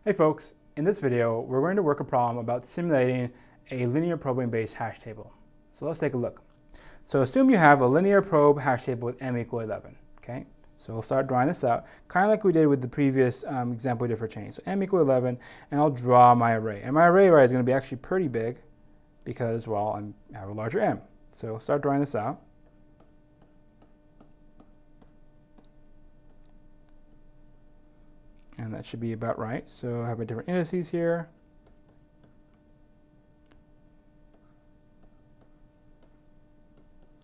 Hey folks, in this video we're going to work a problem about simulating a linear probing based hash table. So let's take a look. So assume you have a linear probe hash table with m equal 11. Okay, so we'll start drawing this out, kind of like we did with the previous example we did for chain. So m equal 11, and I'll draw my array. And my array is going to be actually pretty big because, well, I have a larger m. So we'll start drawing this out. And that should be about right. So I have my different indices here.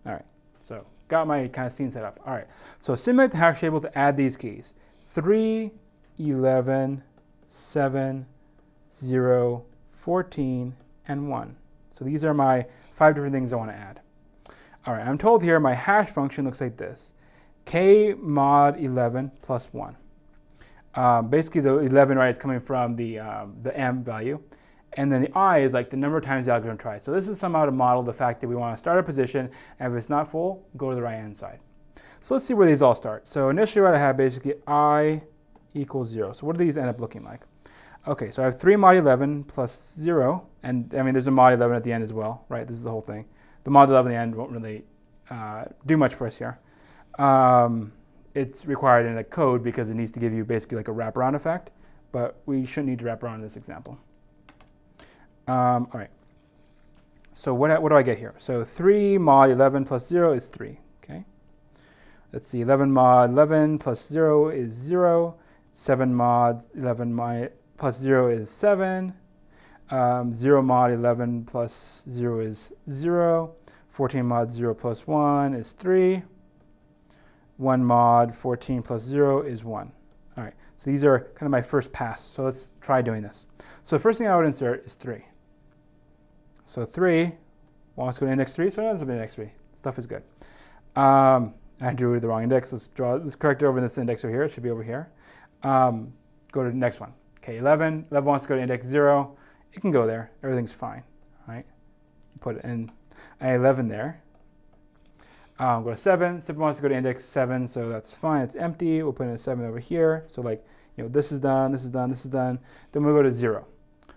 All right, so got my kind of scene set up. All right, so simulate the hash table to add these keys. 3, 11, 7, 0, 14, and 1. So these are my 5 different things I want to add. All right, I'm told here my hash function looks like this. K mod 11 plus 1. Basically, the 11 is coming from the m value, and then the I is like the number of times the algorithm tries. So this is somehow to model the fact that we want to start a position, and if it's not full, go to the right-hand side. So let's see where these all start. So initially what I have basically I equals 0. So what do these end up looking like? Okay, so I have 3 mod 11 plus 0, and I mean there's a mod 11 at the end as well, right? This is the whole thing. The mod 11 at the end won't really do much for us here. It's required in the code because it needs to give you basically like a wraparound effect, but we shouldn't need to wrap around in this example. All right, so what do I get here? So 3 mod 11 plus 0 is 3, okay? Let's see, 11 mod 11 plus 0 is 0. 7 mod 11 plus 0 is 7. 0 mod 11 plus 0 is 0. 14 mod 0 plus 1 is 3. 1 mod 14 plus 0 is 1. All right, so these are kind of my first pass. So let's try doing this. So the first thing I would insert is 3. So 3 wants to go to index 3, so it ends up in index 3. Stuff is good. I drew the wrong index. Let's correct it over in this index over here. It should be over here. Go to the next one. Okay, 11. 11 wants to go to index 0. It can go there. Everything's fine. All right, put it in 11 there. Go to 7. 7 wants to go to index 7, so that's fine. It's empty. We'll put in a 7 over here. So like, this is done, this is done, this is done. Then we'll go to 0.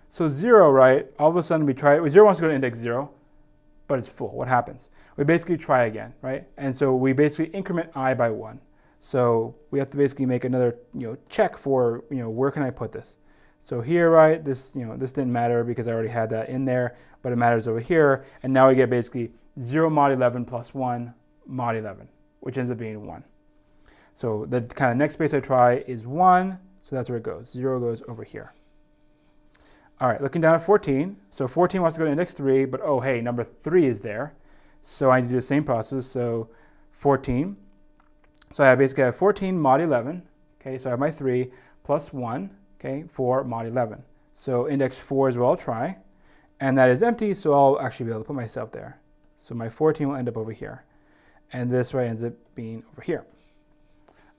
So 0, right? All of a sudden we try. 0 wants to go to index 0, but it's full. What happens? We basically try again, right? And so we basically increment I by 1. So we have to basically make another check for where can I put this. So here, right? This this didn't matter because I already had that in there, but it matters over here. And now we get basically 0 mod 11 plus 1. Mod 11, which ends up being 1. So the kind of next space I try is 1, so that's where it goes. 0 goes over here. All right, looking down at 14. So 14 wants to go to index 3, but oh, hey, number 3 is there. So I need to do the same process, so 14. So I basically have 14 mod 11. Okay, so I have my 3 plus 1, okay, for mod 11. So index 4 is where I'll try. And that is empty, so I'll actually be able to put myself there. So my 14 will end up over here. And this ends up being over here.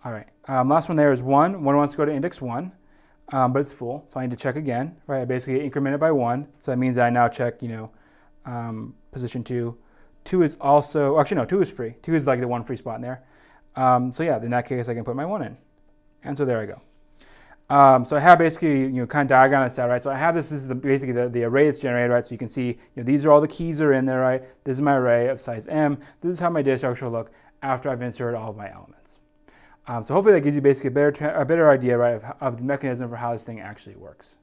All right, last one there is 1. 1 wants to go to index 1, but it's full, so I need to check again, right? I basically increment it by 1, so that means that I now check, position 2. 2 is also, actually no, 2 is free. 2 is like the one free spot in there. So yeah, in that case, I can put my 1 in. And so there I go. So I have basically, kind of diagram this out, right? So I have this is basically the array that's generated, right? So you can see, these are all the keys that are in there, right? This is my array of size m. This is how my data structure will look after I've inserted all of my elements. So hopefully that gives you basically a better idea, right, of the mechanism for how this thing actually works.